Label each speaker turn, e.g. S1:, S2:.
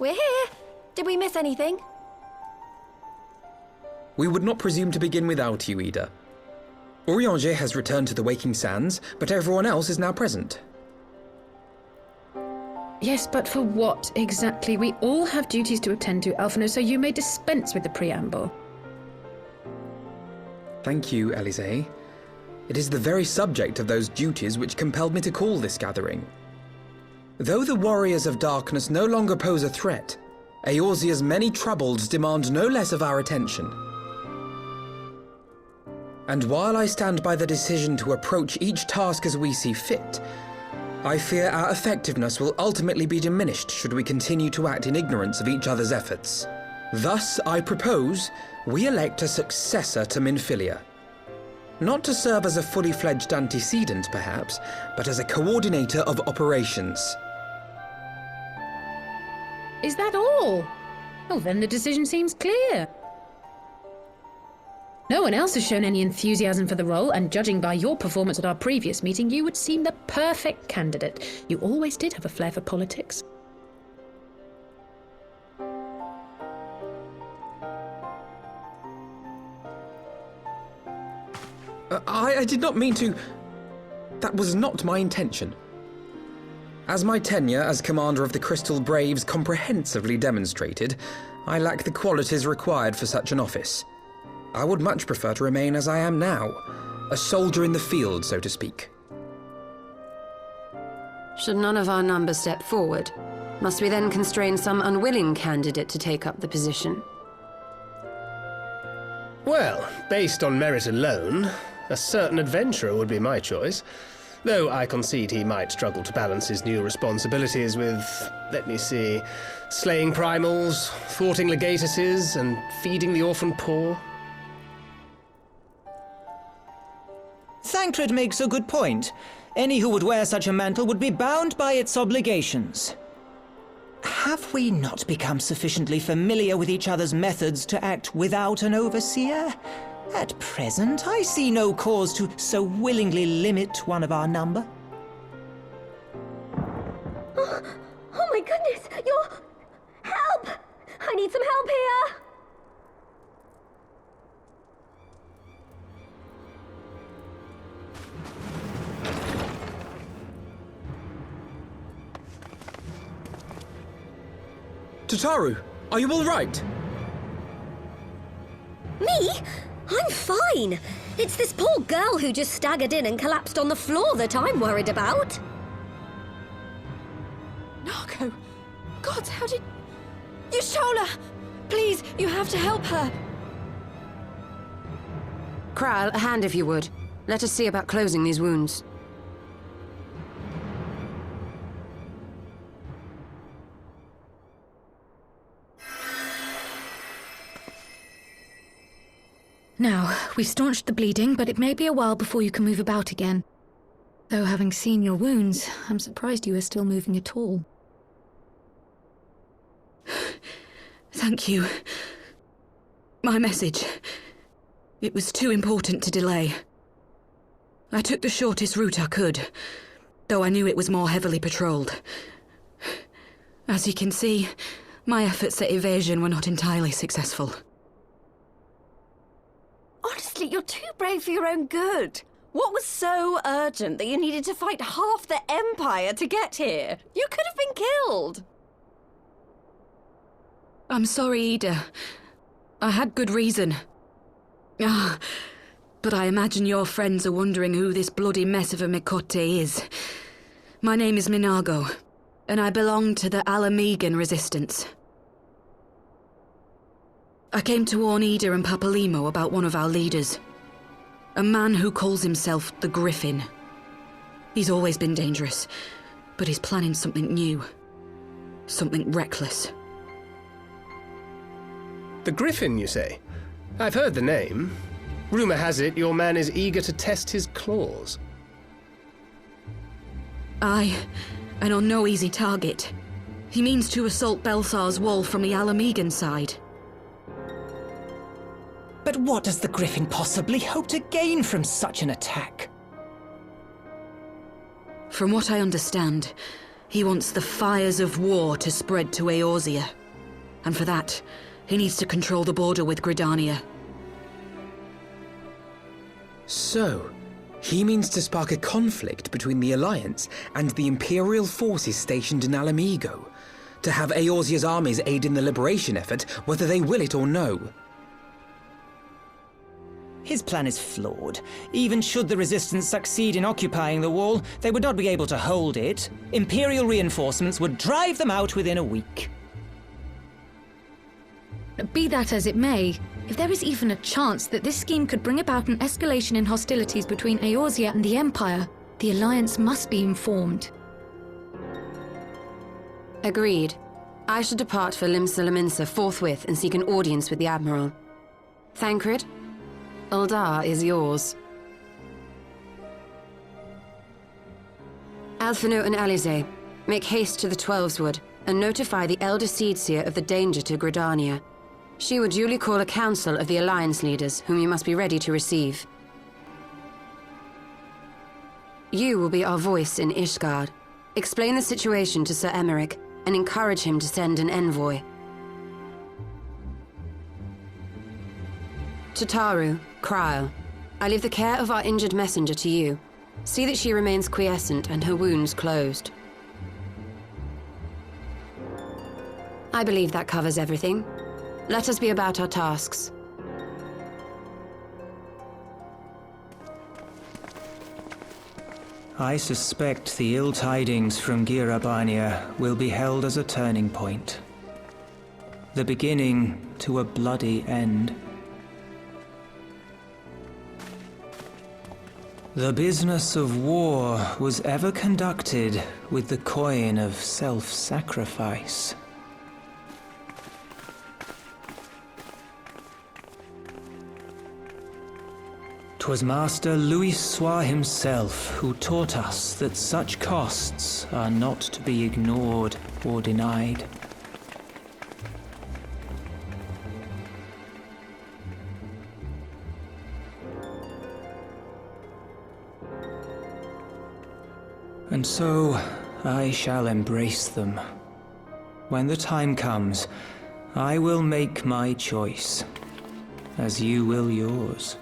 S1: we're here. Did we miss anything?
S2: We would not presume to begin without you, Ida. Urianger has returned to the Waking Sands, but everyone else is now present.
S3: Yes, but for what exactly? We all have duties to attend to, Alphino, so you may dispense with the preamble.
S2: Thank you, Élysée. It is the very subject of those duties which compelled me to call this gathering. Though the warriors of darkness no longer pose a threat, Eorzea's many troubles demand no less of our attention. And while I stand by the decision to approach each task as we see fit, I fear our effectiveness will ultimately be diminished should we continue to act in ignorance of each other's efforts. Thus, I propose we elect a successor to Minfilia. Not to serve as a fully fledged antecedent, perhaps, but as a coordinator of operations.
S3: Is that all? Oh, then the decision seems clear. No one else has shown any enthusiasm for the role, and judging by your performance at our previous meeting, you would seem the perfect candidate. You always did have a flair for politics.
S2: I did not mean to... That was not my intention. As my tenure as commander of the Crystal Braves comprehensively demonstrated, I lack the qualities required for such an office. I would much prefer to remain as I am now, a soldier in the field, so to speak.
S4: Should none of our numbers step forward, must we then constrain some unwilling candidate to take up the position?
S5: Well, based on merit alone, a certain adventurer would be my choice, though I concede he might struggle to balance his new responsibilities with, let me see, slaying primals, thwarting legatuses, and feeding the orphan poor.
S6: Thancred makes a good point. Any who would wear such a mantle would be bound by its obligations. Have we not become sufficiently familiar with each other's methods to act without an overseer? At present, I see no cause to so willingly limit one of our number.
S1: Oh my goodness! Help! I need some help here!
S2: Tataru, are you all right?
S1: Me? I'm fine. It's this poor girl who just staggered in and collapsed on the floor that I'm worried about.
S7: Narco! God, how did... Yashola! Please, you have to help her!
S4: Kral, a hand if you would. Let us see about closing these wounds.
S3: Now, we've staunched the bleeding, but it may be a while before you can move about again. Though having seen your wounds, I'm surprised you are still moving at all. Thank you. My message. It was too important to delay. I took the shortest route I could, though I knew it was more heavily patrolled. As you can see, my efforts at evasion were not entirely successful.
S7: Honestly, you're too brave for your own good. What was so urgent that you needed to fight half the Empire to get here? You could have been killed.
S3: I'm sorry, Ida. I had good reason. But I imagine your friends are wondering who this bloody mess of a Mikote is. My name is Minago, and I belong to the Alamegan Resistance. I came to warn Ida and Papalimo about one of our leaders. A man who calls himself the Griffin. He's always been dangerous, but he's planning something new. Something reckless.
S5: The Griffin, you say? I've heard the name. Rumor has it your man is eager to test his claws.
S3: Aye, and on no easy target. He means to assault Belsar's wall from the Alamegan side.
S6: But what does the Griffin possibly hope to gain from such an attack?
S3: From what I understand, He wants the fires of war to spread to Eorzea. And for that, he needs to control the border with Gridania.
S2: So, he means to spark a conflict between the Alliance and the Imperial forces stationed in Alamigo, to have Eorzea's armies aid in the liberation effort, whether they will it or no.
S6: His plan is flawed. Even should the Resistance succeed in occupying the wall, they would not be able to hold it. Imperial reinforcements would drive them out within a week.
S8: Be that as it may, if there is even a chance that this scheme could bring about an escalation in hostilities between Eorzea and the Empire, the Alliance must be informed.
S4: Agreed. I should depart for Lim-Solaminsa forthwith and seek an audience with the Admiral. Thancred, Uldar is yours. Alphino and Alize, make haste to the Twelveswood and notify the Elder Seedseer of the danger to Gridania. She will duly call a council of the Alliance leaders, whom you must be ready to receive. You will be our voice in Ishgard. Explain the situation to Sir Emeric, and encourage him to send an envoy. To Taru, Kryl, I leave the care of our injured messenger to you. See that she remains quiescent and her wounds closed. I believe that covers everything. Let us be about our tasks.
S6: I suspect the ill tidings from Girabania will be held as a turning point. The beginning to a bloody end. The business of war was ever conducted with the coin of self-sacrifice. 'Twas Master Louis Soir himself who taught us that such costs are not to be ignored or denied. And so, I shall embrace them. When the time comes, I will make my choice, as you will yours.